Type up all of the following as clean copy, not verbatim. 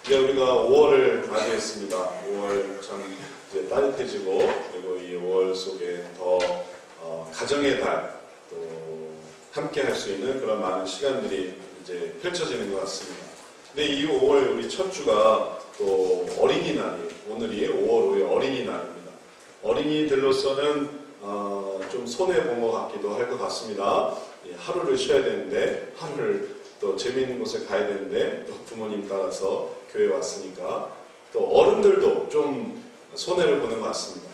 이제 우리가 5월을 맞이했습니다. 5월 참 이제 따뜻해지고, 그리고 이 5월 속에 더 가정의 달, 또 함께 할 수 있는 그런 많은 시간들이 이제 펼쳐지는 것 같습니다. 근데 이 5월 우리 첫 주가 또 어린이날이에요. 오늘이 5월 5일 어린이날입니다. 어린이들로서는 좀 손해본 것 같기도 할 것 같습니다. 하루를 쉬어야 되는데, 하루를 또 재미있는 곳에 가야 되는데, 또 부모님 따라서 교회 왔으니까, 또 어른들도 좀 손해를 보는 것 같습니다.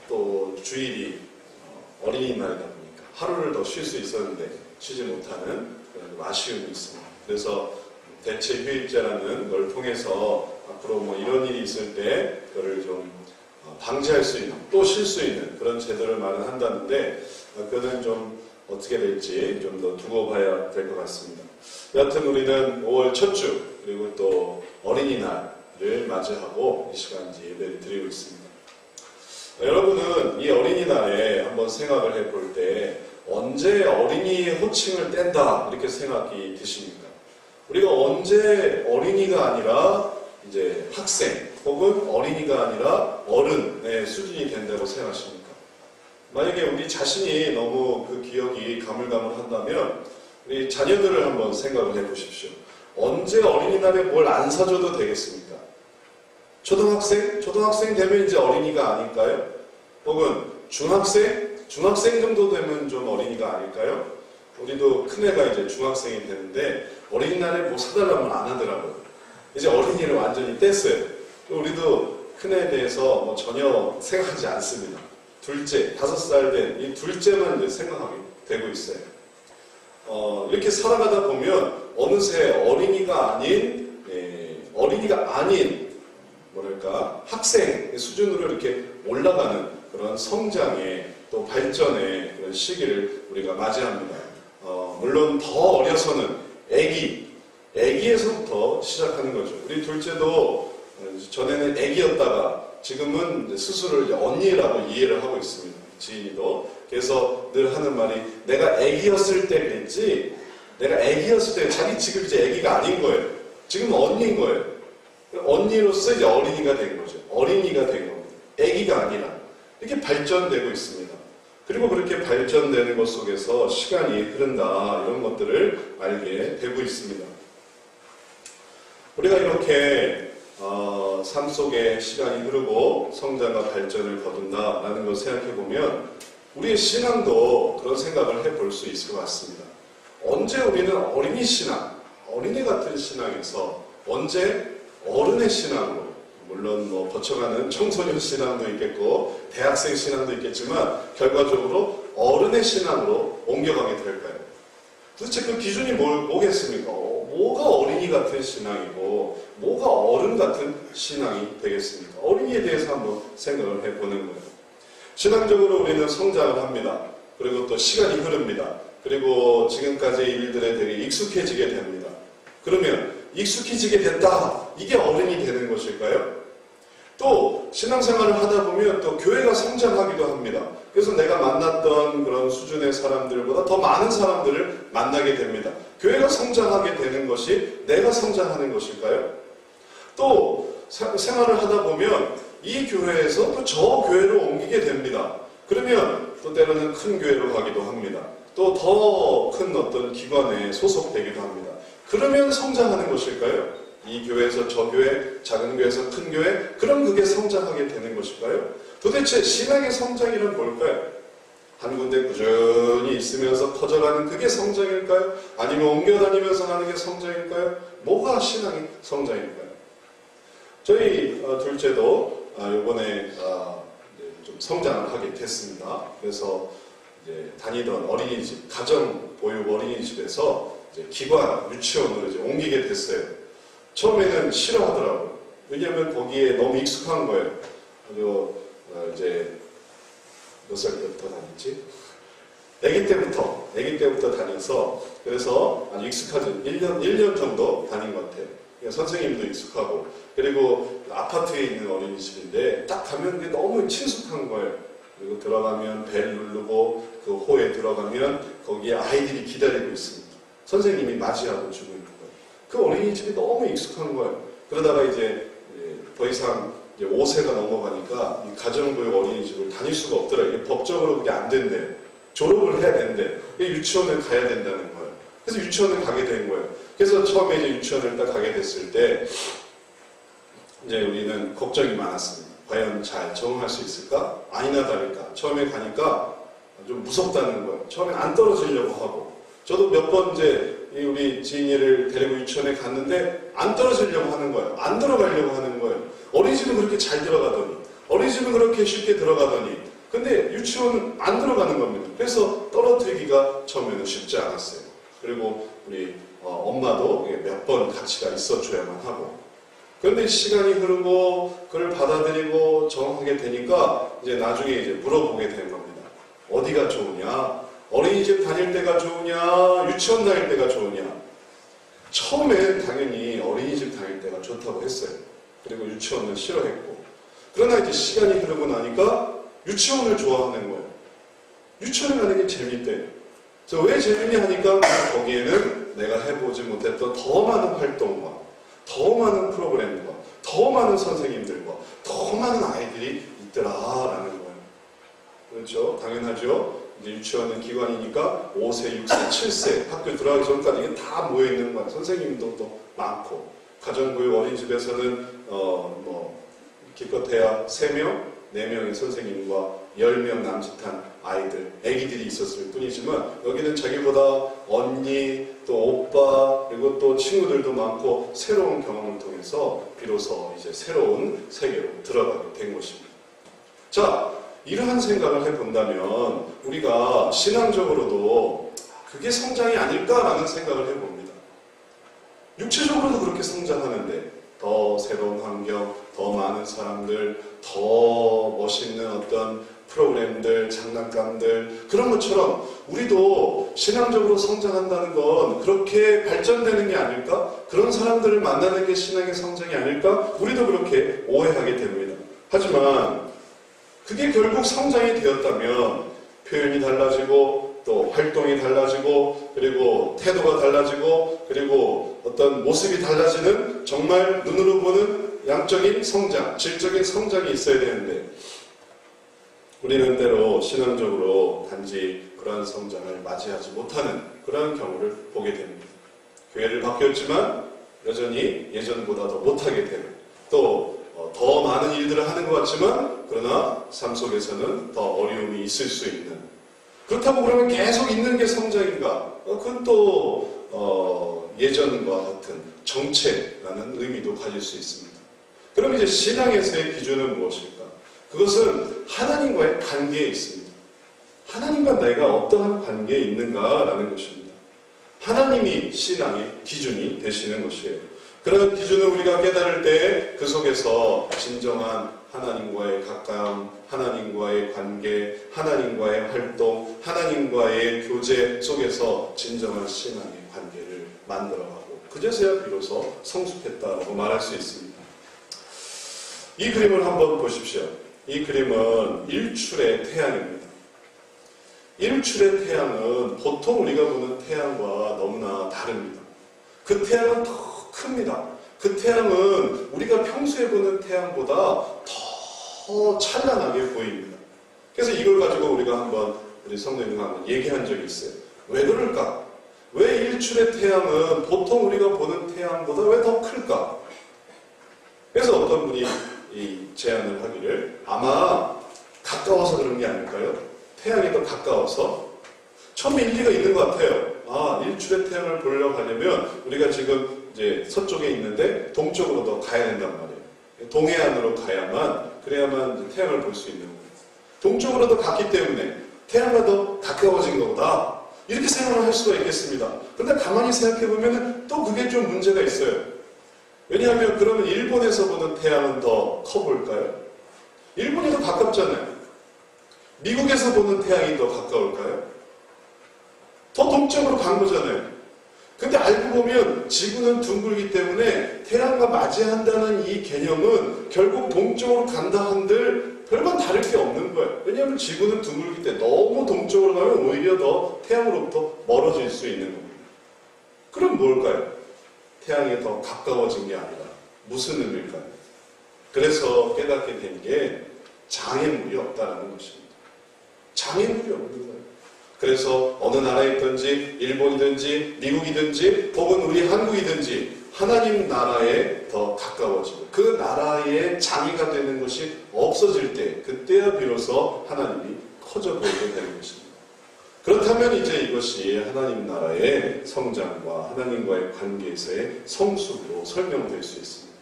또 주일이 어린이날이다 보니까 하루를 더 쉴 수 있었는데 쉬지 못하는 그런 아쉬움이 있습니다. 그래서 대체 휴일제라는 걸 통해서 앞으로 뭐 이런 일이 있을 때 그거를 좀 방지할 수 있는, 또 쉴 수 있는 그런 제도를 마련한다는데, 그거는 좀 어떻게 될지 좀 더 두고 봐야 될 것 같습니다. 여하튼 우리는 5월 첫 주, 그리고 또 어린이날을 맞이하고 이 시간 이제 예배를 드리고 있습니다. 여러분은 이 어린이날에 한번 생각을 해볼 때 언제 어린이의 호칭을 뗀다 이렇게 생각이 드십니까? 우리가 언제 어린이가 아니라 이제 학생 혹은 어린이가 아니라 어른의 수준이 된다고 생각하십니까? 만약에 우리 자신이 너무 그 기억이 가물가물한다면 우리 자녀들을 한번 생각을 해보십시오. 언제 어린이날에 뭘 안 사줘도 되겠습니까? 초등학생? 초등학생 되면 이제 어린이가 아닐까요? 혹은 중학생? 중학생 정도 되면 좀 어린이가 아닐까요? 우리도 큰애가 이제 중학생이 되는데 어린이날에 뭐 사달라면 안 하더라고요. 이제 어린이를 완전히 뗐어요. 우리도 큰애에 대해서 뭐 전혀 생각하지 않습니다. 둘째, 5살 된 이 둘째만 이제 생각하게 되고 있어요. 이렇게 살아가다 보면 어느새 어린이가 아닌 뭐랄까 학생 수준으로 이렇게 올라가는 그런 성장의 또 발전의 그런 시기를 우리가 맞이합니다. 물론 더 어려서는 애기에서부터 시작하는 거죠. 우리 둘째도 전에는 애기였다가 지금은 스스로를 언니라고 이해를 하고 있습니다. 지인이도. 그래서 늘 하는 말이 내가 애기였을 때 그랬지, 내가 애기였을 때 자기 지금 이제 애기가 아닌 거예요. 지금 언니인 거예요. 언니로서 이제 어린이가 된 거죠. 어린이가 된 겁니다. 애기가 아니라. 이렇게 발전되고 있습니다. 그리고 그렇게 발전되는 것 속에서 시간이 흐른다, 이런 것들을 알게 되고 있습니다. 우리가 이렇게 삶 속에 시간이 흐르고 성장과 발전을 거둔다라는 걸 생각해보면 우리의 신앙도 그런 생각을 해볼 수 있을 것 같습니다. 언제 우리는 어린이 신앙, 어린이 같은 신앙에서 언제 어른의 신앙으로, 물론 뭐 거쳐가는 청소년 신앙도 있겠고 대학생 신앙도 있겠지만 결과적으로 어른의 신앙으로 옮겨가게 될까요? 도대체 그 기준이 뭐겠습니까? 뭐가 어린이 같은 신앙이고 뭐가 어른 같은 신앙이 되겠습니까? 어린이에 대해서 한번 생각을 해보는 거예요. 신앙적으로 우리는 성장을 합니다. 그리고 또 시간이 흐릅니다. 그리고 지금까지의 일들에 되게 익숙해지게 됩니다. 그러면 익숙해지게 됐다, 이게 어른이 되는 것일까요? 또 신앙생활을 하다 보면 또 교회가 성장하기도 합니다. 그래서 내가 만났던 그런 수준의 사람들보다 더 많은 사람들을 만나게 됩니다. 교회가 성장하게 되는 것이 내가 성장하는 것일까요? 또 생활을 하다 보면 이 교회에서 또 저 교회로 옮기게 됩니다. 그러면 또 때로는 큰 교회로 가기도 합니다. 또 더 큰 어떤 기관에 소속되기도 합니다. 그러면 성장하는 것일까요? 이 교회에서 저 교회, 작은 교회에서 큰 교회, 그럼 그게 성장하게 되는 것일까요? 도대체 신앙의 성장이란 뭘까요? 한 군데 꾸준히 있으면서 커져가는 그게 성장일까요? 아니면 옮겨다니면서 하는 게 성장일까요? 뭐가 신앙의 성장일까요? 저희 둘째도 이번에 좀 성장을 하게 됐습니다. 그래서 이제 다니던 어린이집, 가정보육 어린이집에서 이제 기관, 유치원으로 이제 옮기게 됐어요. 처음에는 싫어하더라고요. 왜냐하면 거기에 너무 익숙한 거예요. 그리고 이제 몇 살 때부터 다녔지? 아기 때부터 다녀서, 그래서 아주 익숙하죠. 1년 정도 다닌 것 같아요. 선생님도 익숙하고, 그리고 아파트에 있는 어린이집인데 딱 가면 그게 너무 친숙한 거예요. 그리고 들어가면 벨 누르고 그 호에 들어가면 거기에 아이들이 기다리고 있습니다. 선생님이 맞이하고 주고 있는 거예요. 그 어린이집이 너무 익숙한 거예요. 그러다가 이제 더 이상 이제 5세가 넘어가니까 이 가정교육 어린이집을 다닐 수가 없더라. 이게 법적으로 그게 안 된대. 졸업을 해야 된대. 유치원을 가야 된다는 거예요. 그래서 유치원을 가게 된 거예요. 그래서 처음에 이제 유치원을 딱 가게 됐을 때 이제 우리는 걱정이 많았습니다. 과연 잘 적응할 수 있을까? 아니나 다를까? 처음에 가니까 좀 무섭다는 거예요. 처음엔 안 떨어지려고 하고. 저도 몇 번 이제 우리 지인이를 데리고 유치원에 갔는데 안 떨어지려고 하는 거예요. 안 들어가려고 하는 거예요. 어린이집은 그렇게 잘 들어가더니, 어린이집은 그렇게 쉽게 들어가더니, 근데 유치원은 안 들어가는 겁니다. 그래서 떨어뜨리기가 처음에는 쉽지 않았어요. 그리고 우리 엄마도 몇 번 같이가 있어줘야만 하고. 그런데 시간이 흐르고 그걸 받아들이고 적응하게 되니까 이제 나중에 이제 물어보게 된 겁니다. 어디가 좋으냐? 어린이집 다닐 때가 좋으냐? 유치원 다닐 때가 좋으냐? 처음엔 당연히 어린이집 다닐 때가 좋다고 했어요. 그리고 유치원은 싫어했고. 그러나 이제 시간이 흐르고 나니까 유치원을 좋아하는 거예요. 유치원에 가는 게 재밌대요. 그래서 왜 재밌냐 하니까 거기에는 내가 해보지 못했던 더 많은 활동과 더 많은 프로그램과 더 많은 선생님들과 더 많은 아이들이 있더라라는 거예요. 그렇죠? 당연하죠. 이제 유치원은 기관이니까 5세, 6세, 7세 학교 들어가기 전까지 이게 다 모여있는 거예요. 선생님도 또 많고. 가정교육 어린이집에서는 기껏해야 3명, 4명의 선생님과 10명 남짓한 아이들, 애기들이 있었을 뿐이지만 여기는 자기보다 언니, 또 오빠, 그리고 또 친구들도 많고 새로운 경험을 통해서 비로소 이제 새로운 세계로 들어가게 된 것입니다. 자, 이러한 생각을 해본다면 우리가 신앙적으로도 그게 성장이 아닐까라는 생각을 해봅니다. 육체적으로도 그렇게 성장하는데 더 새로운 환경, 더 많은 사람들, 더 멋있는 어떤 프로그램들, 장난감들 그런 것처럼 우리도 신앙적으로 성장한다는 건 그렇게 발전되는 게 아닐까? 그런 사람들을 만나는 게 신앙의 성장이 아닐까? 우리도 그렇게 오해하게 됩니다. 하지만 그게 결국 성장이 되었다면 표현이 달라지고 또 활동이 달라지고 그리고 태도가 달라지고 그리고 어떤 모습이 달라지는 정말 눈으로 보는 양적인 성장, 질적인 성장이 있어야 되는데 우리는 때로 신앙적으로 단지 그러한 성장을 맞이하지 못하는 그러한 경우를 보게 됩니다. 교회를 바뀌었지만 여전히 예전보다 더 못하게 되는 또 더 많은 일들을 하는 것 같지만 그러나 삶 속에서는 더 어려움이 있을 수 있는 그렇다고 그러면 계속 있는 게 성장인가? 그건 또 예전과 같은 정체라는 의미도 가질 수 있습니다. 그럼 이제 신앙에서의 기준은 무엇일까? 그것은 하나님과의 관계에 있습니다. 하나님과 내가 어떠한 관계에 있는가라는 것입니다. 하나님이 신앙의 기준이 되시는 것이에요. 그런 기준을 우리가 깨달을 때 그 속에서 진정한 하나님과의 가까움, 하나님과의 관계, 하나님과의 활동, 하나님과의 교제 속에서 진정한 신앙의 관계를 만들어가고 그제서야 비로소 성숙했다고 말할 수 있습니다. 이 그림을 한번 보십시오. 이 그림은 일출의 태양입니다. 일출의 태양은 보통 우리가 보는 태양과 너무나 다릅니다. 그 태양은 더 큽니다. 그 태양은 우리가 평소에 보는 태양보다 더 찬란하게 보입니다. 그래서 이걸 가지고 우리가 한번 우리 성도님과 한번 얘기한 적이 있어요. 왜 그럴까? 왜 일출의 태양은 보통 우리가 보는 태양보다 왜 더 클까? 그래서 어떤 분이 이 제안을 하기를 아마 가까워서 그런 게 아닐까요? 태양이 더 가까워서 처음에 일리가 있는 것 같아요. 일출의 태양을 보려고 하려면 우리가 지금 이제 서쪽에 있는데 동쪽으로 더 가야 된단 말이에요. 동해안으로 그래야만 이제 태양을 볼 수 있는 거예요. 동쪽으로 더 갔기 때문에 태양과 더 가까워진 것보다 이렇게 생각을 할 수가 있겠습니다. 그런데 가만히 생각해 보면 또 그게 좀 문제가 있어요. 왜냐하면 그러면 일본에서 보는 태양은 더 커 보일까요? 일본이 더 가깝잖아요. 미국에서 보는 태양이 더 가까울까요? 더 동쪽으로 간 거잖아요. 근데 알고 보면 지구는 둥글기 때문에 태양과 맞이한다는 이 개념은 결국 동쪽으로 간다 한들 별반 다를 게 없는 거예요. 왜냐하면 지구는 둥글기 때문에 너무 동쪽으로 가면 오히려 더 태양으로부터 멀어질 수 있는 겁니다. 그럼 뭘까요? 태양이 더 가까워진 게 아니라 무슨 의미일까요? 그래서 깨닫게 된 게 장애물이 없다는 것입니다. 장애물이 없는 거예요. 그래서 어느 나라에 있든지 일본이든지 미국이든지 혹은 우리 한국이든지 하나님 나라에 더 가까워지고 그 나라의 장애가 되는 것이 없어질 때 그때야 비로소 하나님이 커져 보이게 되는 것입니다. 그렇다면 이제 이것이 하나님 나라의 성장과 하나님과의 관계에서의 성숙으로 설명될 수 있습니다.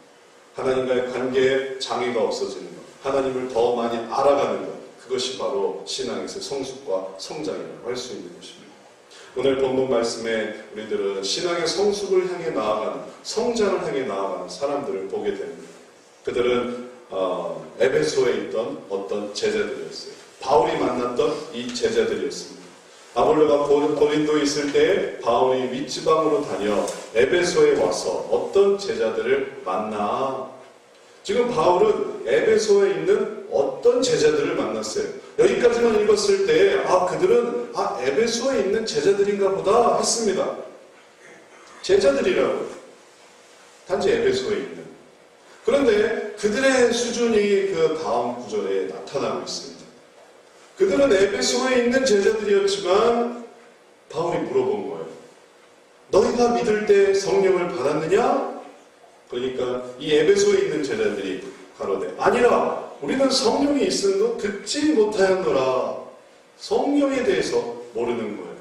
하나님과의 관계에 장애가 없어지는 것, 하나님을 더 많이 알아가는 것, 그것이 바로 신앙에서의 성숙과 성장이라고 할 수 있는 것입니다. 오늘 본문 말씀에 우리들은 신앙의 성숙을 향해 나아가는, 성장을 향해 나아가는 사람들을 보게 됩니다. 그들은 에베소에 있던 어떤 제자들이었어요. 바울이 만났던 이 제자들이었습니다. 아볼로가 고린도에 있을 때 바울이 윗지방으로 다녀 에베소에 와서 어떤 제자들을 만나. 지금 바울은 에베소에 있는 어떤 제자들을 만났어요. 여기까지만 읽었을 때 그들은 에베소에 있는 제자들인가 보다 했습니다. 제자들이라고. 단지 에베소에 있는. 그런데 그들의 수준이 그 다음 구절에 나타나고 있습니다. 그들은 에베소에 있는 제자들이었지만 바울이 물어본 거예요. 너희가 믿을 때 성령을 받았느냐? 그러니까 이 에베소에 있는 제자들이 가로되 아니라 우리는 성령이 있는 것 듣지 못하였노라. 성령에 대해서 모르는 거예요.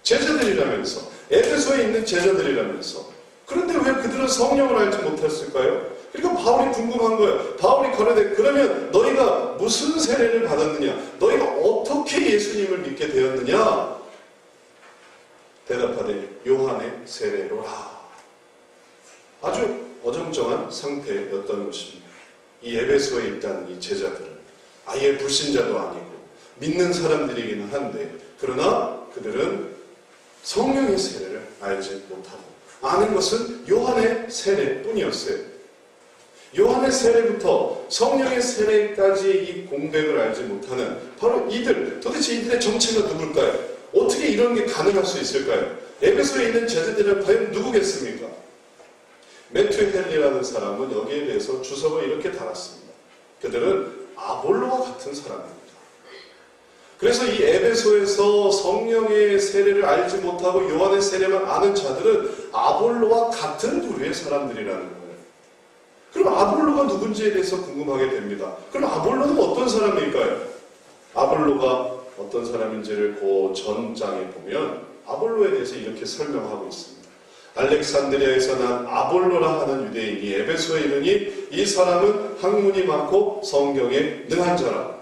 제자들이라면서, 에베소에 있는 제자들이라면서. 그런데 왜 그들은 성령을 알지 못했을까요? 그러니까 바울이 궁금한 거예요. 바울이 가로되 그러면 너희가 무슨 세례를 받았느냐? 너희가 어떻게 예수님을 믿게 되었느냐? 대답하되 요한의 세례로라. 아주 어정쩡한 상태였던 것입니다. 이 에베소에 있다는 이 제자들은 아예 불신자도 아니고 믿는 사람들이기는 한데 그러나 그들은 성령의 세례를 알지 못하고 아는 것은 요한의 세례뿐이었어요. 요한의 세례부터 성령의 세례까지 이 공백을 알지 못하는 바로 이들, 도대체 이들의 정체가 누굴까요? 어떻게 이런 게 가능할 수 있을까요? 에베소에 있는 제자들은 과연 누구겠습니까? 매튜 헨리라는 사람은 여기에 대해서 주석을 이렇게 달았습니다. 그들은 아볼로와 같은 사람입니다. 그래서 이 에베소에서 성령의 세례를 알지 못하고 요한의 세례만 아는 자들은 아볼로와 같은 부류의 사람들이라는 거예요. 그럼 아볼로가 누군지에 대해서 궁금하게 됩니다. 그럼 아볼로는 어떤 사람일까요? 아볼로가 어떤 사람인지를 그 전장에 보면 아볼로에 대해서 이렇게 설명하고 있습니다. 알렉산드리아에서 난 아볼로라 하는 유대인이 에베소에 이르니 이 사람은 학문이 많고 성경에 능한 자라.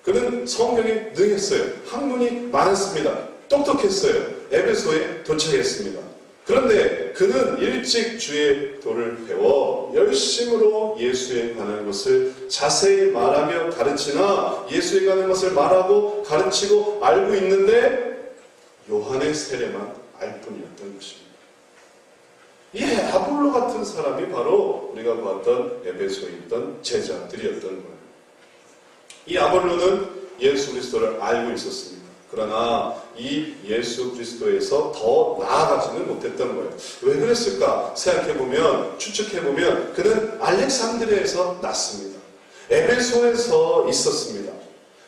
그는 성경에 능했어요. 학문이 많았습니다. 똑똑했어요. 에베소에 도착했습니다. 그런데 그는 일찍 주의 도를 배워 열심으로 예수에 관한 것을 자세히 말하며 가르치나 예수에 관한 것을 말하고 가르치고 알고 있는데 요한의 세례만 알 뿐이었던 것입니다. 이 아볼로 같은 사람이 바로 우리가 보았던 에베소에 있던 제자들이었던 거예요. 이 아볼로는 예수 그리스도를 알고 있었습니다. 그러나 이 예수 그리스도에서 더 나아가지는 못했던 거예요. 왜 그랬을까 생각해보면, 추측해보면 그는 알렉산드리아에서 났습니다. 에베소에서 있었습니다.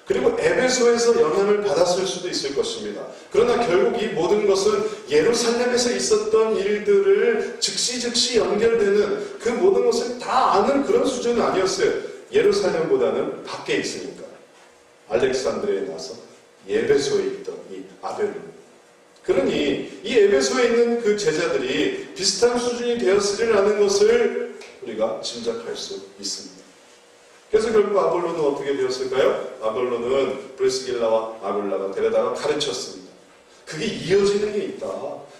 그리고 에베소에서 영향을 받았을 수도 있을 것입니다. 그러나 결국 이 모든 것은 예루살렘에서 있었던 일들을 즉시 연결되는 그 모든 것을 다 아는 그런 수준은 아니었어요. 예루살렘보다는 밖에 있으니까. 알렉산드리아에 나서 에베소에 있던 이 아벨로. 그러니 이 에베소에 있는 그 제자들이 비슷한 수준이 되었으리라는 것을 우리가 짐작할 수 있습니다. 그래서 결국 아볼로는 어떻게 되었을까요? 아볼로는 브리스길라와 아굴라가 데려다가 가르쳤습니다. 그게 이어지는 게 있다.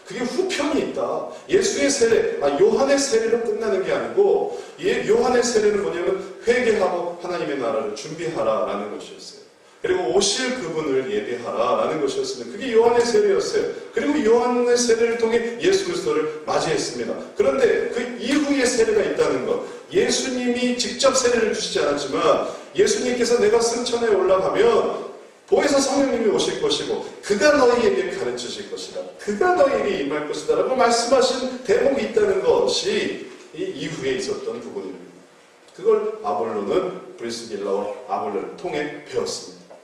그게 후편이 있다. 예수의 세례, 요한의 세례로 끝나는 게 아니고 요한의 세례는 뭐냐면 회개하고 하나님의 나라를 준비하라라는 것이었어요. 그리고 오실 그분을 예비하라라는 것이었습니다. 그게 요한의 세례였어요. 그리고 요한의 세례를 통해 예수 그리스도를 맞이했습니다. 그런데 그 이후의 세례가 있다는 것, 예수님이 직접 세례를 주시지 않았지만 예수님께서 내가 승천에 올라가면 보혜사 성령님이 오실 것이고 그가 너희에게 가르치실 것이다. 그가 너희에게 임할 것이다 라고 말씀하신 대목이 있다는 것이 이 이후에 있었던 부분입니다. 그걸 아볼로는 브리스길라와 아볼로를 통해 배웠습니다.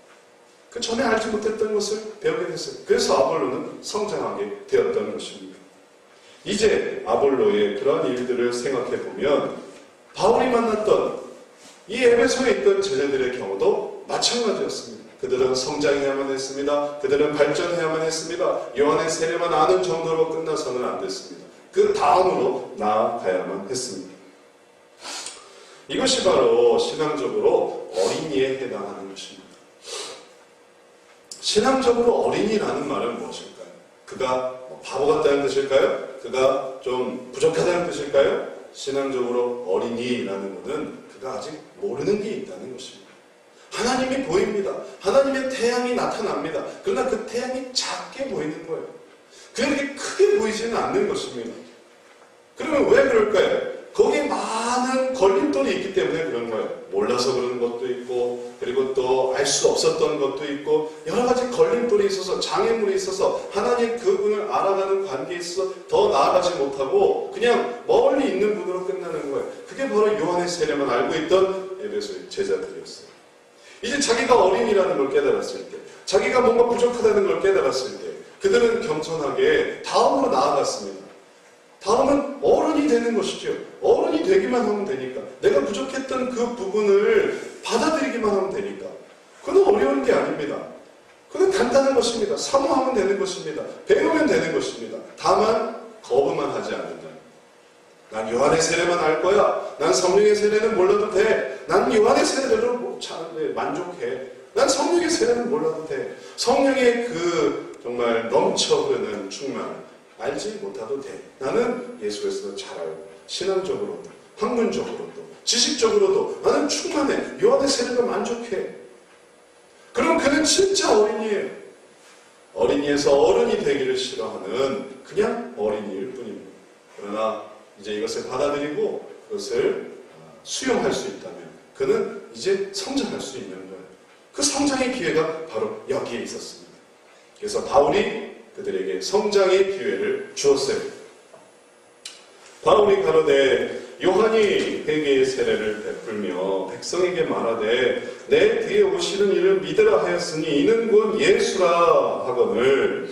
그 전에 알지 못했던 것을 배우게 됐어요. 그래서 아볼로는 성장하게 되었던 것입니다. 이제 아볼로의 그런 일들을 생각해 보면 바울이 만났던 이 에베소에 있던 제자들의 경우도 마찬가지였습니다. 그들은 성장해야만 했습니다. 그들은 발전해야만 했습니다. 요한의 세례만 아는 정도로 끝나서는 안 됐습니다. 그 다음으로 나아가야만 했습니다. 이것이 바로 신앙적으로 어린이에 해당하는 것입니다. 신앙적으로 어린이라는 말은 무엇일까요? 그가 바보 같다는 뜻일까요? 그가 좀 부족하다는 뜻일까요? 신앙적으로 어린이라는 것은 그가 아직 모르는 게 있다는 것입니다. 하나님이 보입니다. 하나님의 태양이 나타납니다. 그러나 그 태양이 작게 보이는 거예요. 그렇게 크게 보이지는 않는 것입니다. 그러면 왜 그럴까요? 거기에 많은 걸림돌이 있기 때문에 그런 거예요. 몰라서 그러는 것도 있고, 그리고 또 알 수 없었던 것도 있고, 여러 가지 걸림돌이 있어서, 장애물이 있어서 하나님 그분을 알아가는 관계에 있어서 더 나아가지 못하고 그냥 멀리 있는 분으로 끝나는 거예요. 그게 바로 요한의 세례만 알고 있던 에베소의 제자들이었어요. 이제 자기가 어린이라는 걸 깨달았을 때, 자기가 뭔가 부족하다는 걸 깨달았을 때 그들은 겸손하게 다음으로 나아갔습니다. 다음은 어른이 되는 것이죠. 어른이 되기만 하면 되니까. 내가 부족했던 그 부분을 받아들이기만 하면 되니까. 그건 어려운 게 아닙니다. 그건 간단한 것입니다. 사모하면 되는 것입니다. 배우면 되는 것입니다. 다만 거부만 하지 않는다. 난 요한의 세례만 알 거야. 난 성령의 세례는 몰라도 돼. 난 요한의 세례로 만족해. 난 성령의 세례는 몰라도 돼. 성령의 그 정말 넘쳐 흐르는 충만 알지 못하도 돼. 나는 예수에서 잘 알고 신앙적으로도 학문적으로도 지식적으로도 나는 충만해. 요한의 세례로 만족해. 그럼 그는 진짜 어린이에요. 어린이에서 어른이 되기를 싫어하는 그냥 어린이일 뿐입니다. 그러나 이제 이것을 받아들이고 그것을 수용할 수 있다면 그는 이제 성장할 수 있는 거예요. 그 성장의 기회가 바로 여기에 있었습니다. 그래서 바울이 그들에게 성장의 기회를 주었어요. 바울이 가로되 요한이 회개의 세례를 베풀며 백성에게 말하되 내 뒤에 오시는 이를 믿으라 하였으니 이는 곧 예수라 하거늘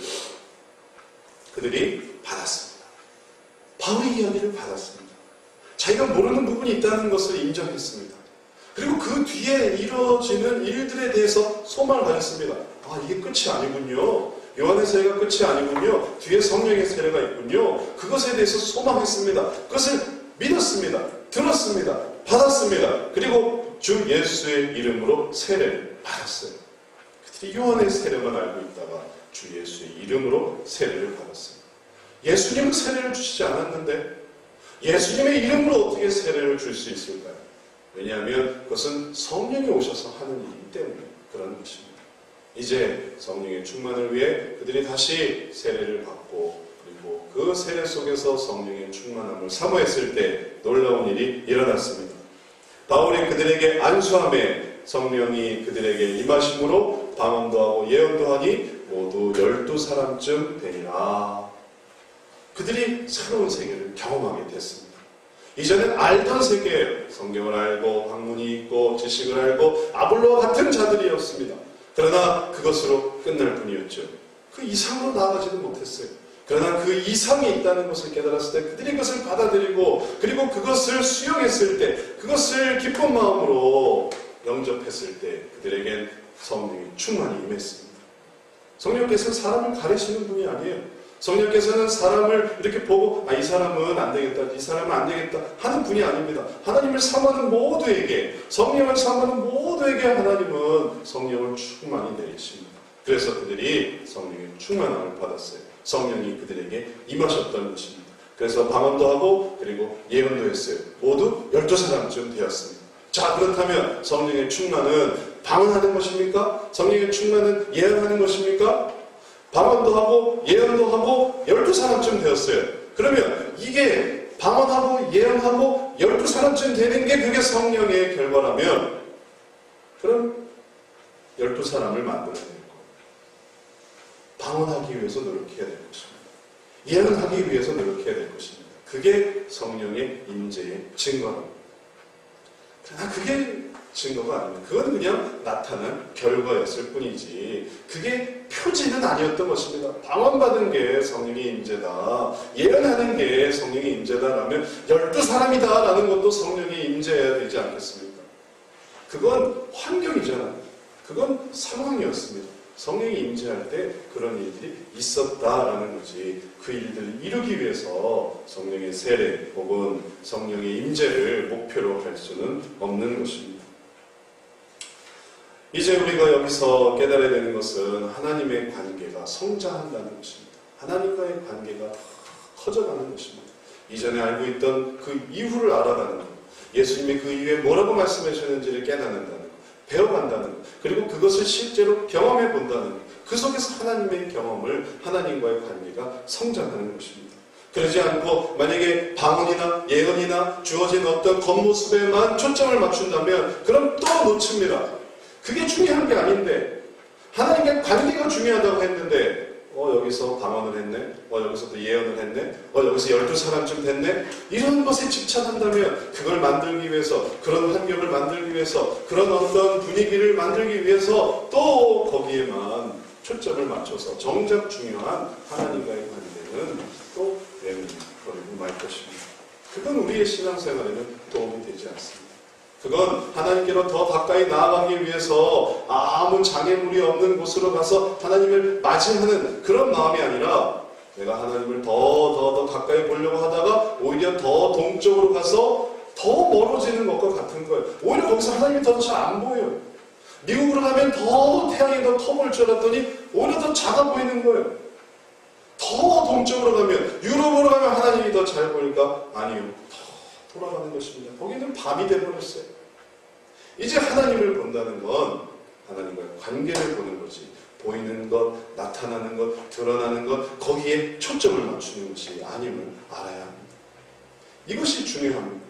그들이 받았습니다. 바울의 이야기를 받았습니다. 자기가 모르는 부분이 있다는 것을 인정했습니다. 그리고 그 뒤에 이루어지는 일들에 대해서 소망을 가졌습니다. 아, 이게 끝이 아니군요. 요한의 세례가 끝이 아니군요. 뒤에 성령의 세례가 있군요. 그것에 대해서 소망했습니다. 그것을 믿었습니다. 들었습니다. 받았습니다. 그리고 주 예수의 이름으로 세례를 받았어요. 그들이 요한의 세례만 알고 있다가 주 예수의 이름으로 세례를 받았습니다. 예수님은 세례를 주시지 않았는데 예수님의 이름으로 어떻게 세례를 줄 수 있을까요? 왜냐하면 그것은 성령이 오셔서 하는 일이기 때문에 그런 것입니다. 이제 성령의 충만을 위해 그들이 다시 세례를 받고 그리고 그 세례 속에서 성령의 충만함을 사모했을 때 놀라운 일이 일어났습니다. 바울이 그들에게 안수함에 성령이 그들에게 임하심으로 방언도 하고 예언도 하니 모두 12사람쯤 되니라. 그들이 새로운 세계를 경험하게 됐습니다. 이전엔 알던 세계예요. 성경을 알고 학문이 있고 지식을 알고 아볼로와 같은 자들이었습니다. 그러나 그것으로 끝날 뿐이었죠. 그 이상으로 나아가지는 못했어요. 그러나 그 이상이 있다는 것을 깨달았을 때 그들이 그것을 받아들이고 그리고 그것을 수용했을 때 그것을 기쁜 마음으로 영접했을 때 그들에겐 성령의 충만이 임했습니다. 성령께서는 사람을 가리시는 분이 아니에요. 성령께서는 사람을 이렇게 보고 이 사람은 안 되겠다, 이 사람은 안 되겠다 하는 분이 아닙니다. 하나님을 사모하는 모두에게, 성령을 사모하는 모두에게 하나님은 성령을 충만히 내리십니다. 그래서 그들이 성령의 충만함을 받았어요. 성령이 그들에게 임하셨던 것입니다. 그래서 방언도 하고 그리고 예언도 했어요. 모두 12사람쯤 되었습니다. 자, 그렇다면 성령의 충만은 방언하는 것입니까? 성령의 충만은 예언하는 것입니까? 방언도 하고 예언도 하고 12사람쯤 되었어요. 그러면 이게 방언하고 예언하고 12사람쯤 되는 게 그게 성령의 결과라면 그럼 12사람을 만들어야 될 거예요. 방언하기 위해서 노력해야 될 것입니다. 예언하기 위해서 노력해야 될 것입니다. 그게 성령의 임재의 증거입니다. 그러나 그게 증거가 아닙니다. 그건 그냥 나타난 결과였을 뿐이지 그게 표지는 아니었던 것입니다. 방언받은 게 성령의 임재다, 예언하는 게 성령의 임재다라면 12사람이다 라는 것도 성령의 임재여야 되지 않겠습니까? 그건 환경이잖아요. 그건 상황이었습니다. 성령이 임재할 때 그런 일들이 있었다라는 거지, 그 일들을 이루기 위해서 성령의 세례 혹은 성령의 임재를 목표로 할 수는 없는 것입니다. 이제 우리가 여기서 깨달아야 되는 것은 하나님의 관계가 성장한다는 것입니다. 하나님과의 관계가 커져가는 것입니다. 이전에 알고 있던 그 이유를 알아가는 것, 예수님이 그 이후에 뭐라고 말씀해 주셨는지를 깨닫는다는 것, 배워간다는 것, 그리고 그것을 실제로 경험해 본다는 것, 그 속에서 하나님의 경험을, 하나님과의 관계가 성장하는 것입니다. 그러지 않고 만약에 방언이나 예언이나 주어진 어떤 겉모습에만 초점을 맞춘다면 그럼 또 놓칩니다. 그게 중요한 게 아닌데, 하나님과 관계가 중요하다고 했는데 여기서 방언을 했네, 여기서 또 예언을 했네, 여기서 12사람쯤 됐네, 이런 것에 집착한다면 그걸 만들기 위해서, 그런 환경을 만들기 위해서, 그런 어떤 분위기를 만들기 위해서 또 거기에만 초점을 맞춰서 정작 중요한 하나님과의 관계는 또 내버리고 말 것입니다. 그건 우리의 신앙생활에는 도움이 되지 않습니다. 그건 하나님께로 더 가까이 나아가기 위해서 아무 장애물이 없는 곳으로 가서 하나님을 맞이하는 그런 마음이 아니라, 내가 하나님을 더 가까이 보려고 하다가 오히려 더 동쪽으로 가서 더 멀어지는 것과 같은 거예요. 오히려 거기서 하나님이 더 잘 안 보여요. 미국으로 가면 더 태양이 더 커 보일 줄 알았더니 오히려 더 작아 보이는 거예요. 더 동쪽으로 가면, 유럽으로 가면 하나님이 더 잘 보일까? 아니요. 돌아가는 것입니다. 거기는 밤이 되어버렸어요. 이제 하나님을 본다는 건 하나님과의 관계를 보는 거지, 보이는 것, 나타나는 것, 드러나는 것, 거기에 초점을 맞추는 것이 아님을 알아야 합니다. 이것이 중요합니다.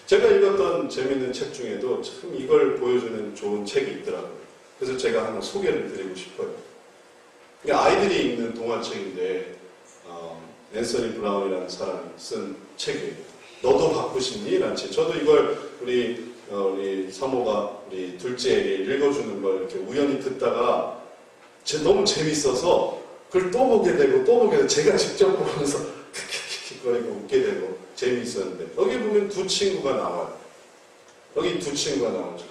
제가 읽었던 재미있는 책 중에도 참 이걸 보여주는 좋은 책이 있더라고요. 그래서 제가 하나 소개를 드리고 싶어요. 아이들이 읽는 동화책인데 앤서니 브라운이라는 사람이 쓴 책이에요. 너도 바꾸시니? 라는 책. 저도 이걸 우리 사모가 우리 둘째에게 읽어주는 걸 이렇게 우연히 듣다가 너무 재밌어서 그걸 또 보게 되고 또 보게 되고, 제가 직접 보면서 킥킥킥거리고 웃게 되고 재미있었는데, 여기 보면 두 친구가 나와요. 여기 두 친구가 나오죠.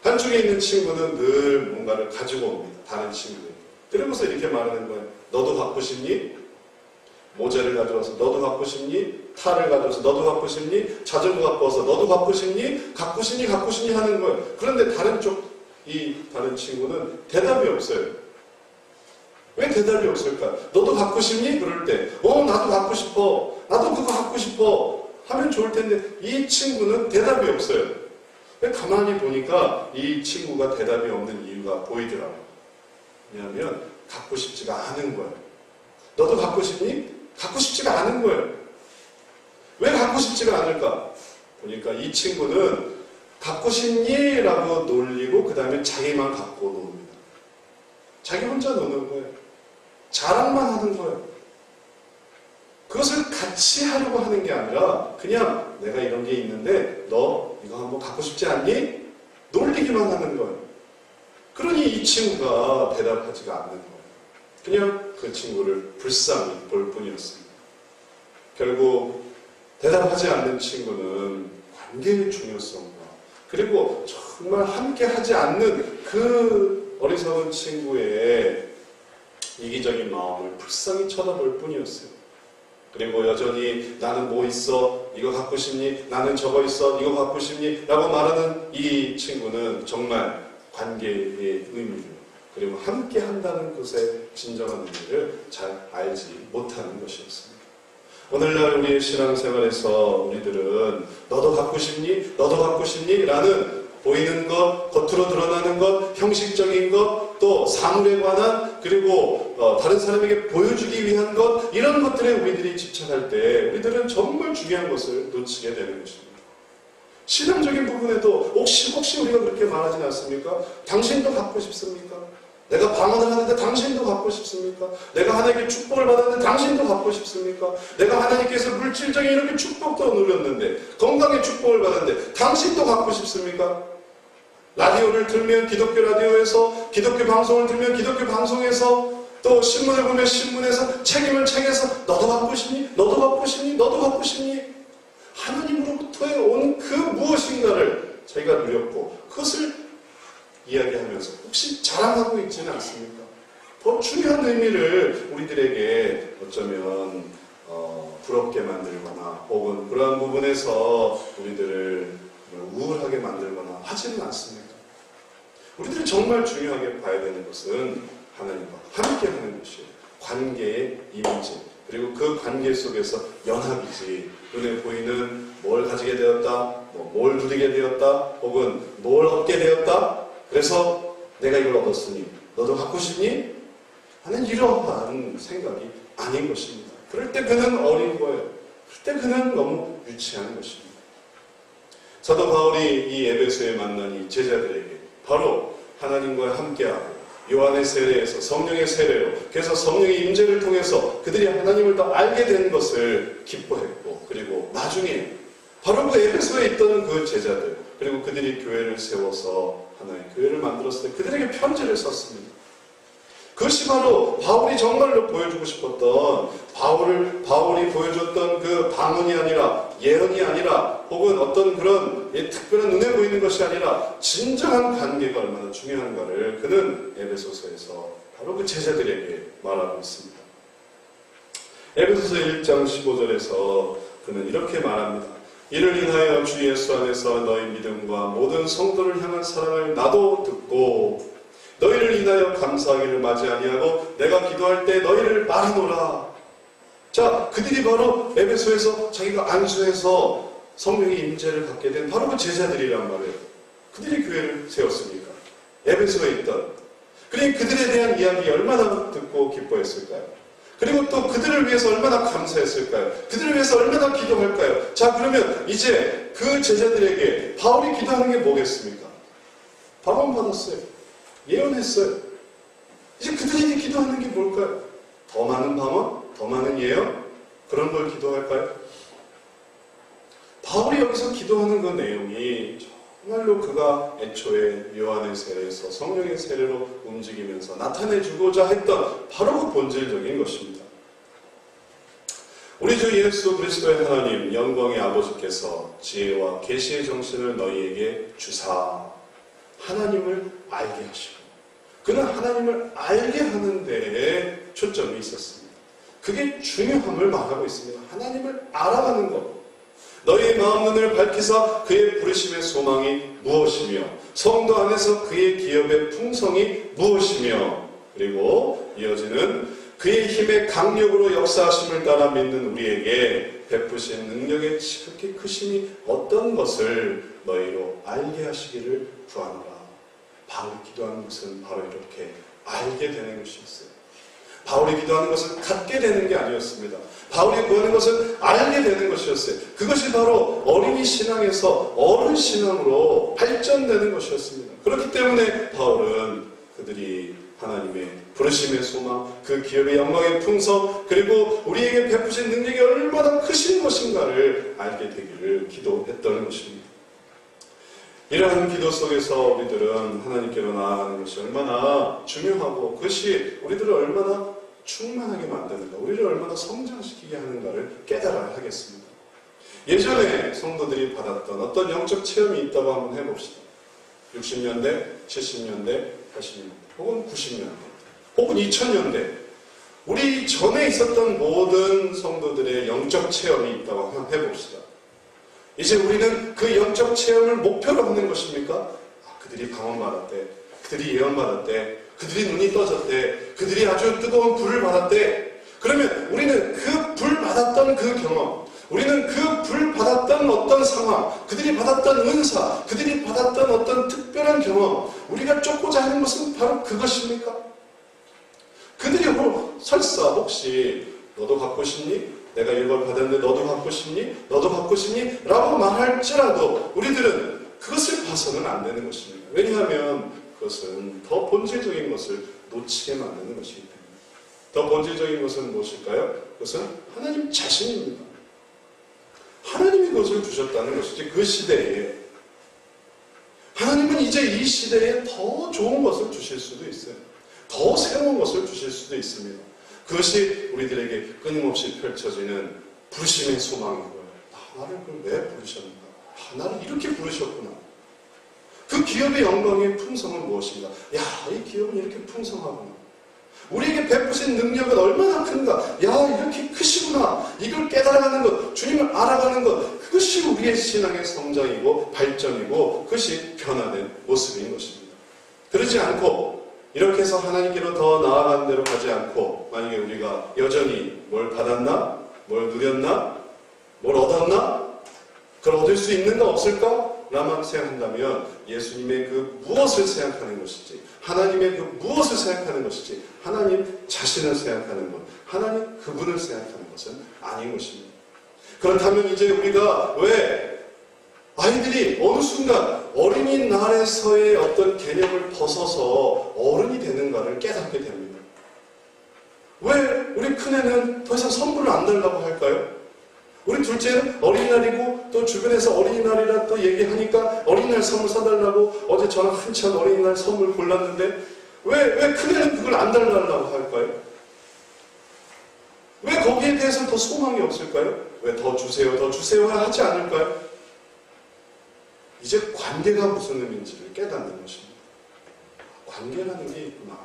한쪽에 있는 친구는 늘 뭔가를 가지고 옵니다. 다른 친구들. 그러면서 이렇게 말하는 거예요. 너도 갖고 싶니? 모자를 가져와서 너도 갖고 싶니? 탈을 가져와서 너도 갖고 싶니? 자전거 갖고 와서 너도 갖고 싶니? 갖고 싶니? 갖고 싶니? 하는 거예요. 그런데 다른 친구는 대답이 없어요. 왜 대답이 없을까? 너도 갖고 싶니? 그럴 때 나도 갖고 싶어, 나도 그거 갖고 싶어 하면 좋을 텐데, 이 친구는 대답이 없어요. 왜? 가만히 보니까 이 친구가 대답이 없는 이유가 보이더라고요. 왜냐하면 갖고 싶지가 않은 거예요. 너도 갖고 싶니? 갖고 싶지가 않은 거예요. 왜 갖고 싶지가 않을까? 보니까 이 친구는 갖고 싶니? 라고 놀리고 그 다음에 자기만 갖고 놉니다. 자기 혼자 노는 거예요. 자랑만 하는 거예요. 그것을 같이 하려고 하는 게 아니라 그냥 내가 이런 게 있는데 너 이거 한번 갖고 싶지 않니? 놀리기만 하는 거예요. 그러니 이 친구가 대답하지가 않는 거예요. 그냥 그 친구를 불쌍히 볼 뿐이었습니다. 결국 대답하지 않는 친구는 관계의 중요성과, 그리고 정말 함께 하지 않는 그 어리석은 친구의 이기적인 마음을 불쌍히 쳐다볼 뿐이었어요. 그리고 여전히 나는 뭐 있어? 이거 갖고 싶니? 나는 저거 있어? 이거 갖고 싶니? 라고 말하는 이 친구는 정말 관계의 의미를, 그리고 함께 한다는 것의 진정한 의미를 잘 알지 못하는 것이었습니다. 오늘날 우리의 신앙생활에서 우리들은 너도 갖고 싶니? 너도 갖고 싶니? 라는 보이는 것, 겉으로 드러나는 것, 형식적인 것, 또 사물에 관한, 그리고 다른 사람에게 보여주기 위한 것, 이런 것들에 우리들이 집착할 때 우리들은 정말 중요한 것을 놓치게 되는 것입니다. 신앙적인 부분에도 혹시 우리가 그렇게 말하지 않습니까? 당신도 갖고 싶습니까? 내가 방언을 하는데 당신도 갖고 싶습니까? 내가 하나님께 축복을 받았는데 당신도 갖고 싶습니까? 내가 하나님께서 물질적인 이렇게 축복도 누렸는데, 건강의 축복을 받았는데 당신도 갖고 싶습니까? 라디오를 들면 기독교 라디오에서, 기독교 방송을 들면 기독교 방송에서, 또 신문을 보면 신문에서, 책임을 책에서 너도 갖고 싶니? 너도 갖고 싶니? 너도 갖고 싶니? 하나님으로부터의 온 그 무엇인가를 자기가 누렸고 그것을 이야기하면서 혹시 자랑하고 있지는 않습니까? 더 중요한 의미를 우리들에게 어쩌면 부럽게 만들거나 혹은 그러한 부분에서 우리들을 우울하게 만들거나 하지는 않습니까? 우리들이 정말 중요하게 봐야 되는 것은 하나님과 함께 하는 것이에요. 관계의 이미지, 그리고 그 관계 속에서 연합이지, 눈에 보이는 뭘 가지게 되었다, 뭘 누리게 되었다, 혹은 뭘 얻게 되었다, 그래서 내가 이걸 얻었으니 너도 갖고 싶니? 하는 이러한 생각이 아닌 것입니다. 그럴 때 그는 어린 거예요. 그럴 때 그는 너무 유치한 것입니다. 사도 바울이 이 에베소에 만난 이 제자들에게 바로 하나님과 함께하고 요한의 세례에서 성령의 세례로, 그래서 성령의 임재를 통해서 그들이 하나님을 더 알게 된 것을 기뻐했고, 그리고 나중에 바로 그 에베소에 있던 그 제자들, 그리고 그들이 교회를 세워서 하나의 교회를 만들었을 때 그들에게 편지를 썼습니다. 그것이 바로 바울이 정말로 보여주고 싶었던, 바울이 보여줬던 그 방언이 아니라, 예언이 아니라, 혹은 어떤 그런 특별한 눈에 보이는 것이 아니라 진정한 관계가 얼마나 중요한가를 그는 에베소서에서 바로 그 제자들에게 말하고 있습니다. 에베소서 1장 15절에서 그는 이렇게 말합니다. 이를 인하여 주 예수 안에서 너희 믿음과 모든 성도를 향한 사랑을 나도 듣고 너희를 인하여 감사하기를 마지 아니하고 내가 기도할 때 너희를 말하노라. 자, 그들이 바로 에베소에서 자기가 안수해서 성령의 임재를 갖게 된 바로 그 제자들이란 말이에요. 그들이 교회를 세웠으니까. 에베소에 있던. 그러니 그들에 대한 이야기 얼마나 듣고 기뻐했을까요? 그리고 또 그들을 위해서 얼마나 감사했을까요? 그들을 위해서 얼마나 기도할까요? 자, 그러면 이제 그 제자들에게 바울이 기도하는 게 뭐겠습니까? 방언 받았어요. 예언했어요. 이제 그들이 기도하는 게 뭘까요? 더 많은 방언? 더 많은 예언? 그런 걸 기도할까요? 바울이 여기서 기도하는 그 내용이 정말로 그가 애초에 요한의 세례에서 성령의 세례로 움직이면서 나타내주고자 했던 바로 그 본질적인 것입니다. 우리 주 예수 그리스도의 하나님 영광의 아버지께서 지혜와 계시의 정신을 너희에게 주사 하나님을 알게 하시고, 그는 하나님을 알게 하는 데에 초점이 있었습니다. 그게 중요함을 말하고 있습니다. 하나님을 알아가는 것. 너희의 마음 눈을 밝히사 그의 부르심의 소망이 무엇이며 성도 안에서 그의 기업의 풍성이 무엇이며, 그리고 이어지는 그의 힘의 강력으로 역사하심을 따라 믿는 우리에게 베푸신 능력의 지극히 크심이 어떤 것을 너희로 알게 하시기를 구하노라. 바울이 기도하는 것은 바로 이렇게 알게 되는 것이었어요. 바울이 기도하는 것은 갖게 되는 게 아니었습니다. 바울이 구하는 것은 알게 되는 것이었어요. 그것이 바로 어린이 신앙에서 어른 신앙으로 발전되는 것이었습니다. 그렇기 때문에 바울은 그들이 하나님의 부르심의 소망, 그 기업의 영광의 풍성, 그리고 우리에게 베푸신 능력이 얼마나 크신 것인가를 알게 되기를 기도했던 것입니다. 이러한 기도 속에서 우리들은 하나님께로 나아가는 것이 얼마나 중요하고 그것이 우리들을 얼마나 충만하게 만드는가, 우리를 얼마나 성장시키게 하는가를 깨달아야 하겠습니다. 예전에 성도들이 받았던 어떤 영적 체험이 있다고 한번 해봅시다. 60년대, 70년대, 80년대, 혹은 90년대, 혹은 2000년대, 우리 전에 있었던 모든 성도들의 영적 체험이 있다고 한번 해봅시다. 이제 우리는 그 영적 체험을 목표로 하는 것입니까? 그들이 방언받았대, 그들이 예언받았대, 그들이 눈이 떠졌대, 그들이 아주 뜨거운 불을 받았대. 그러면 우리는 그 불 받았던 그 경험, 우리는 그 불 받았던 어떤 상황, 그들이 받았던 은사, 그들이 받았던 어떤 특별한 경험, 우리가 쫓고자 하는 것은 바로 그것입니까? 그들이 설사 혹시 너도 갖고 싶니? 내가 이걸 받았는데 너도 갖고 싶니? 너도 갖고 싶니? 라고 말할지라도 우리들은 그것을 봐서는 안 되는 것입니다. 왜냐하면 그것은 더 본질적인 것을 놓치게 만드는 것이기 때문에. 더 본질적인 것은 무엇일까요? 그것은 하나님 자신입니다. 하나님이 그것을 주셨다는 것이지, 그 시대에. 하나님은 이제 이 시대에 더 좋은 것을 주실 수도 있어요. 더 새로운 것을 주실 수도 있습니다. 그것이 우리들에게 끊임없이 펼쳐지는 부르심의 소망인 거예요. 나를 왜 부르셨는가? 나를 이렇게 부르셨구나. 그 기업의 영광의 풍성은 무엇인가? 야, 이 기업은 이렇게 풍성하구나. 우리에게 베푸신 능력은 얼마나 큰가? 야, 이렇게 크시구나. 이걸 깨달아가는 것, 주님을 알아가는 것, 그것이 우리의 신앙의 성장이고 발전이고 그것이 변화된 모습인 것입니다. 그러지 않고 이렇게 해서 하나님께로 더 나아가는 대로 가지 않고, 만약에 우리가 여전히 뭘 받았나? 뭘 누렸나? 뭘 얻었나? 그걸 얻을 수 있는가 없을까? 라만 생각한다면 예수님의 그 무엇을 생각하는 것인지, 하나님의 그 무엇을 생각하는 것인지, 하나님 자신을 생각하는 것, 하나님 그분을 생각하는 것은 아닌 것입니다. 그렇다면 이제 우리가 왜 아이들이 어느 순간 어린이날에서의 어떤 개념을 벗어서 어른이 되는가를 깨닫게 됩니다. 왜 우리 큰애는 더 이상 선물을 안 달라고 할까요? 우리 둘째는 어린이날이고 또 주변에서 어린이날이라 또 얘기하니까 어린이날 선물 사달라고 어제 저는 한참 어린이날 선물 골랐는데 왜 큰애는 그걸 안 달라고 할까요? 왜 거기에 대해서 더 소망이 없을까요? 왜 더 주세요 하지 않을까요? 이제 관계가 무슨 의미인지를 깨닫는 것입니다. 관계라는 게 있구나.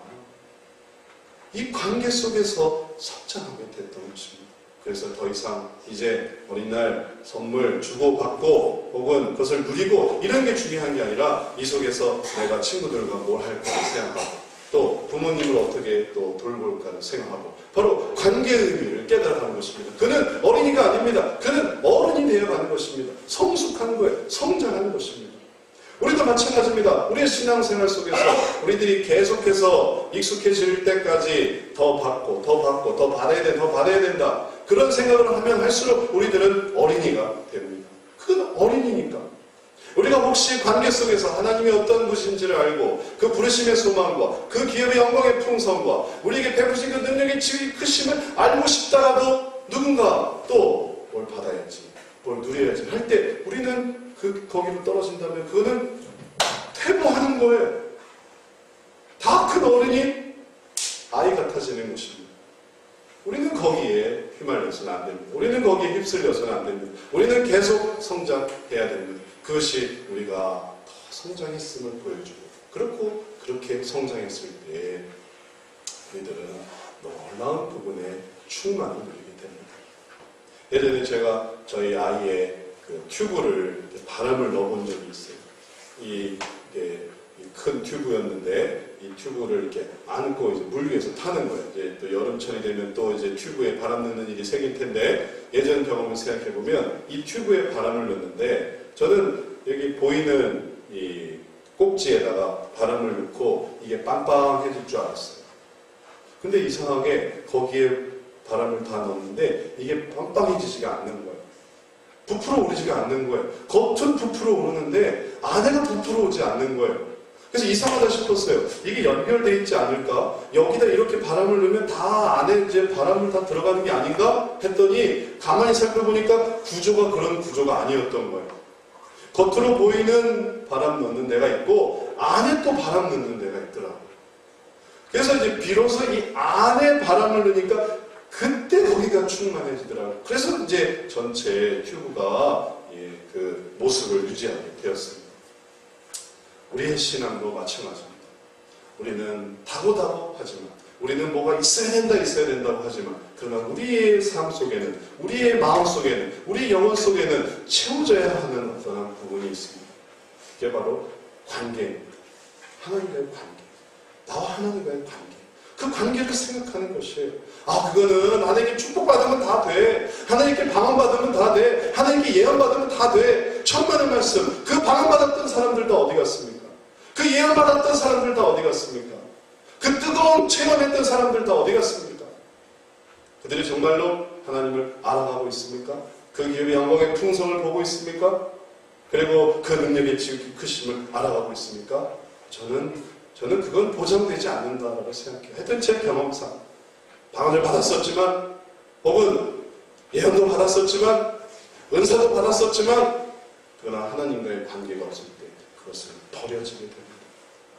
이 관계 속에서 성장하게 됐던 것입니다. 그래서 더 이상 이제 어린날 선물 주고받고 혹은 그것을 누리고 이런 게 중요한 게 아니라 이 속에서 내가 친구들과 뭘 할까를 생각하고 또 부모님을 어떻게 또 돌볼까를 생각하고 바로 관계의 의미를 깨달아가는 것입니다. 그는 어린이가 아닙니다. 그는 어른이 되어가는 것입니다. 성숙하는 거예요. 성장하는 것입니다. 우리도 마찬가지입니다. 우리의 신앙생활 속에서 우리들이 계속해서 익숙해질 때까지 더 받고 더 받아야 된다. 그런 생각을 하면 할수록 우리들은 어린이가 됩니다. 그건 어린이니까. 우리가 혹시 관계 속에서 하나님이 어떤 분이신지를 알고 그 부르심의 소망과 그 기업의 영광의 풍성과 우리에게 베푸신 그 능력의 크심을 알고 싶다가도 누군가 또 뭘 받아야지, 뭘 누려야지 할 때 우리는 거기로 떨어진다면 그거는 퇴보하는 거예요. 다 큰 어른이 아이 같아지는 것입니다. 우리는 거기에 휘말려서는 안 됩니다. 우리는 거기에 휩쓸려서는 안 됩니다. 우리는 계속 성장해야 됩니다. 그것이 우리가 더 성장했음을 보여주고 그렇게 성장했을 때 우리들은 놀라운 부분에 충만을 누리게 됩니다. 예전에 제가 저희 아이의 그 튜브를 바람을 넣어본 적이 있어요. 이게 큰 튜브였는데 이 튜브를 이렇게 안고 이제 물 위에서 타는 거예요. 이제 또 여름철이 되면 또 이제 튜브에 바람 넣는 일이 생길 텐데 예전 경험을 생각해 보면 이 튜브에 바람을 넣는데 저는 여기 보이는 이 꼭지에다가 바람을 넣고 이게 빵빵해질 줄 알았어요. 근데 이상하게 거기에 바람을 다 넣었는데 이게 빵빵해지지가 않는 거예요. 부풀어 오르지가 않는 거예요. 겉은 부풀어 오르는데 안에가 부풀어 오지 않는 거예요. 그래서 이상하다 싶었어요. 이게 연결되어 있지 않을까? 여기다 이렇게 바람을 넣으면 다 안에 이제 바람을 다 들어가는 게 아닌가? 했더니 가만히 살펴보니까 구조가 그런 구조가 아니었던 거예요. 겉으로 보이는 바람 넣는 데가 있고 안에 또 바람 넣는 데가 있더라고요. 그래서 이제 비로소 이 안에 바람을 넣으니까 그때 거기가 충만해지더라고요. 그래서 이제 전체 튜브가 그 모습을 유지하게 되었습니다. 우리의 신앙도 마찬가지입니다. 우리는 다고다고 하지만 우리는 뭐가 있어야 된다고 하지만 그러나 우리의 삶 속에는 우리의 마음 속에는 우리의 영혼 속에는 채워져야 하는 어떤 부분이 있습니다. 그게 바로 관계입니다. 하나님과의 관계. 나와 하나님과의 관계. 그 관계를 생각하는 것이에요. 그거는 하나님께 축복받으면 다 돼. 하나님께 방언받으면 다 돼. 하나님께 예언받으면 다 돼. 천만의 말씀. 그 방언받았던 사람들 다 어디 갔습니까? 그 예언받았던 사람들 다 어디 갔습니까? 그 뜨거운 체험했던 사람들 다 어디 갔습니까? 그들이 정말로 하나님을 알아가고 있습니까? 그 기업의 영광의 풍성을 보고 있습니까? 그리고 그 능력의 지극히 크심을 알아가고 있습니까? 저는 저는 그건 보장되지 않는다라고 생각해요. 하여튼 제 경험상 방언을 받았었지만 혹은 예언도 받았었지만 은사도 받았었지만 그러나 하나님과의 관계가 없을 때 그것을 버려지게 됩니다.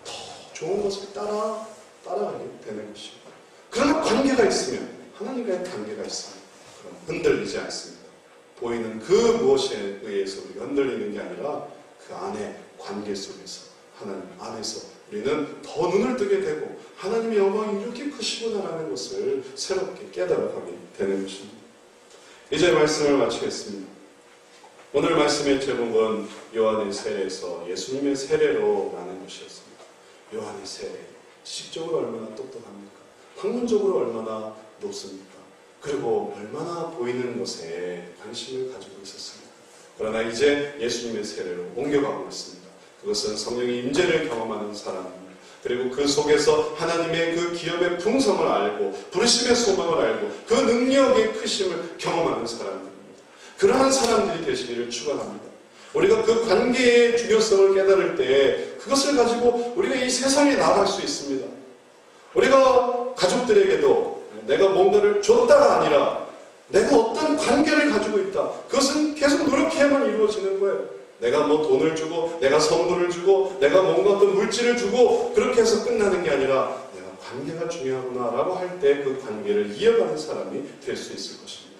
더 좋은 것을 따라가게 되는 것입니다. 그러나 관계가 있으면 하나님과의 관계가 있으면 그럼 흔들리지 않습니다. 보이는 그 무엇에 의해서 우리가 흔들리는 게 아니라 그 안에 관계 속에서 하나님 안에서 우리는 더 눈을 뜨게 되고 하나님의 영광이 이렇게 크시구나라는 것을 새롭게 깨달아가게 되는 것입니다. 이제 말씀을 마치겠습니다. 오늘 말씀의 제목은 요한의 세례에서 예수님의 세례로 라는 것이었습니다. 요한의 세례, 지식적으로 얼마나 똑똑합니까? 학문적으로 얼마나 높습니까? 그리고 얼마나 보이는 것에 관심을 가지고 있었습니다. 그러나 이제 예수님의 세례로 옮겨가고 있습니다. 그것은 성령의 임재를 경험하는 사람입니다. 그리고 그 속에서 하나님의 그 기업의 풍성을 알고 부르심의 소망을 알고 그 능력의 크심을 경험하는 사람들입니다. 그러한 사람들이 되시기를 축원합니다. 우리가 그 관계의 중요성을 깨달을 때 그것을 가지고 우리가 이 세상에 나아갈 수 있습니다. 우리가 가족들에게도 내가 뭔가를 줬다가 아니라 내가 어떤 관계를 가지고 있다. 그것은 계속 노력해야만 이루어지는 거예요. 내가 뭐 돈을 주고 내가 선물을 주고 내가 뭔가 어떤 물질을 주고 그렇게 해서 끝나는 게 아니라 내가 관계가 중요하구나 라고 할 때 그 관계를 이어가는 사람이 될 수 있을 것입니다.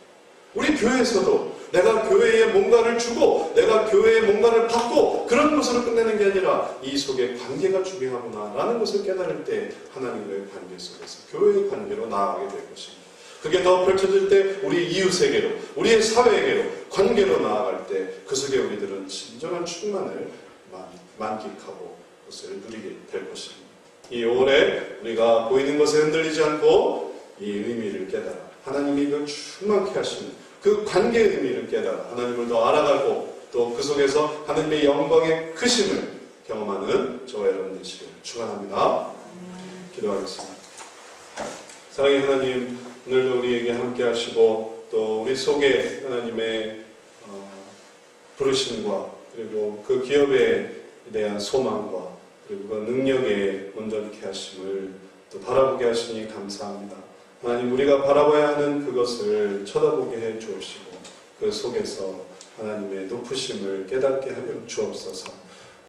우리 교회에서도 내가 교회에 뭔가를 주고 내가 교회에 뭔가를 받고 그런 것으로 끝내는 게 아니라 이 속에 관계가 중요하구나 라는 것을 깨달을 때 하나님과의 관계 속에서 교회의 관계로 나아가게 될 것입니다. 그게 더 펼쳐질 때 우리 이웃에게로 우리의 사회에게로 관계로 나아갈 때 그 속에 우리들은 진정한 충만을 만끽하고 그것을 누리게 될 것입니다. 이 5월에 우리가 보이는 것에 흔들리지 않고 이 의미를 깨달아 하나님이 그 충만케 하시는 그 관계의 의미를 깨달아 하나님을 더 알아가고 또 그 속에서 하나님의 영광의 크심을 경험하는 저와 여러분 되시기를 축원합니다. 기도하겠습니다. 사랑의 하나님, 오늘도 우리에게 함께 하시고 또 우리 속에 하나님의 부르심과 그리고 그 기업에 대한 소망과 그리고 그 능력에 온전케 하심을 또 바라보게 하시니 감사합니다. 하나님, 우리가 바라봐야 하는 그것을 쳐다보게 해 주옵시고 그 속에서 하나님의 높으심을 깨닫게 하여 주옵소서.